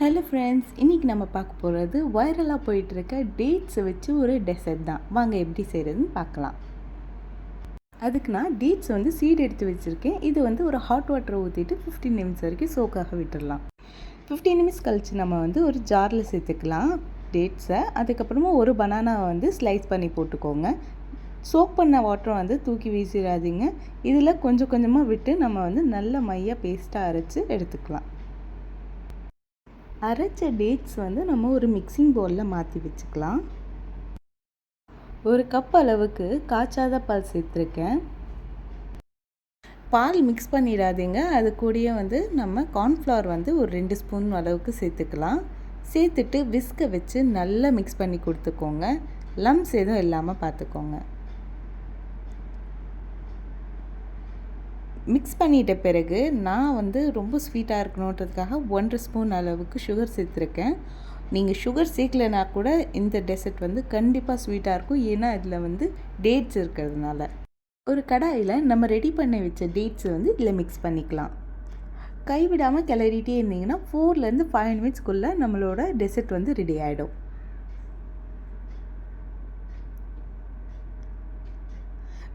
Hello friends, இன்றைக்கி நம்ம பார்க்க போகிறது வைரலாக போயிட்டுருக்க டேட்ஸை வச்சு ஒரு டெசர்ட் தான். வாங்க எப்படி செய்கிறதுன்னு பார்க்கலாம். அதுக்கு நான் டேட்ஸ் சீட் எடுத்து வச்சுருக்கேன். இது ஒரு ஹாட் வாட்டரை ஊற்றிட்டு 15 நிமிஷம் வரைக்கும் சோக்காக விட்டுடலாம். 15 நிமிஷம் கழித்து நம்ம ஒரு ஜாரில் சேர்த்துக்கலாம் டேட்ஸை. அதுக்கப்புறமா ஒரு பனானா ஸ்லைஸ் பண்ணி போட்டுக்கோங்க. சோக் பண்ண வாட்டரை தூக்கி வீசிடாதீங்க. இதில் கொஞ்சம் கொஞ்சமாக விட்டு நம்ம நல்ல மையாக பேஸ்ட்டாக அரைச்சி எடுத்துக்கலாம். அரைச்ச டேட்ஸ் நம்ம ஒரு மிக்சிங் பவுலில் மாற்றி வச்சுக்கலாம். ஒரு கப் அளவுக்கு காய்ச்சாத பால் சேர்த்துருக்கேன். பால் மிக்ஸ் பண்ணிடாதீங்க. அது கூடயே நம்ம கார்ன்ஃப்ளவர் ஒரு 2 ஸ்பூன் அளவுக்கு சேர்த்துக்கலாம். சேர்த்துட்டு விஸ்கை வச்சு நல்லா மிக்ஸ் பண்ணி கொடுத்துக்கோங்க. லம்ஸ் எதுவும் இல்லாமல் பார்த்துக்கோங்க. மிக்ஸ் பண்ணிட்ட பிறகு நான் ரொம்ப ஸ்வீட்டாக இருக்கணுன்றதுக்காக 1.5 ஸ்பூன் அளவுக்கு சுகர் சேர்த்துருக்கேன். நீங்கள் சுகர் சேர்க்கலைனா கூட இந்த டெசர்ட் கண்டிப்பாக ஸ்வீட்டாக இருக்கும். ஏன்னா இதில் டேட்ஸ் இருக்கிறதுனால. ஒரு கடாயில் நம்ம ரெடி பண்ணி வச்ச டேட்ஸை இதில் மிக்ஸ் பண்ணிக்கலாம். கைவிடாமல் கிளறிட்டே இருந்தீங்கன்னா 4லேருந்து 5 நிமிட்ஸ்க்குள்ளே நம்மளோட டெசர்ட் ரெடி ஆகிடும்.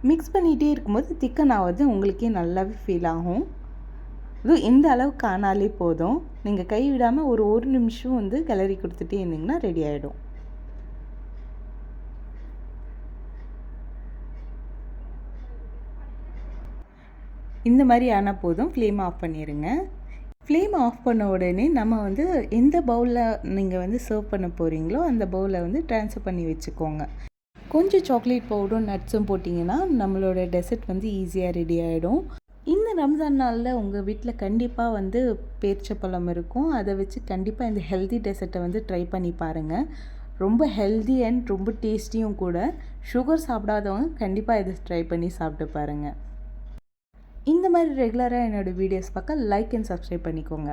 மிக்ஸ் பண்ணிகிட்டே இருக்கும்போது திக்கன் ஆகுது உங்களுக்கே நல்லாவே ஃபீல் ஆகும். இதுவும் இந்த அளவுக்கு ஆனாலே போதும். நீங்கள் கை விடாமல் ஒரு நிமிஷம் கிளறி கொடுத்துட்டே இருந்தீங்கன்னா ரெடி ஆகிடும். இந்த மாதிரி ஆனால் போதும். ஃப்ளேம் ஆஃப் பண்ணிடுங்க. ஃப்ளேம் ஆஃப் பண்ண உடனே நம்ம எந்த பவுலில் நீங்கள் சர்வ் பண்ண போகிறீங்களோ அந்த பவுலை ட்ரான்ஸ்ஃபர் பண்ணி வச்சுக்கோங்க. கொஞ்சம் சாக்லேட் பவுடரும் நட்ஸும் போட்டிங்கன்னா நம்மளோட டெசர்ட் ஈஸியாக ரெடி ஆகிடும். இந்த ரம்ஜான் நாளில் உங்கள் வீட்டில் கண்டிப்பாக பேரிச்சப்பழம் இருக்கும். அதை வச்சு கண்டிப்பாக இந்த ஹெல்தி டெசர்ட்டை ட்ரை பண்ணி பாருங்கள். ரொம்ப ஹெல்தி அண்ட் ரொம்ப டேஸ்டியும் கூட. சுகர் சாப்பிடாதவங்க கண்டிப்பாக இதை ட்ரை பண்ணி சாப்பிட்டு பாருங்கள். இந்த மாதிரி ரெகுலராக என்னோடய வீடியோஸ் பார்க்க லைக் அண்ட் சப்ஸ்கிரைப் பண்ணிக்கோங்க.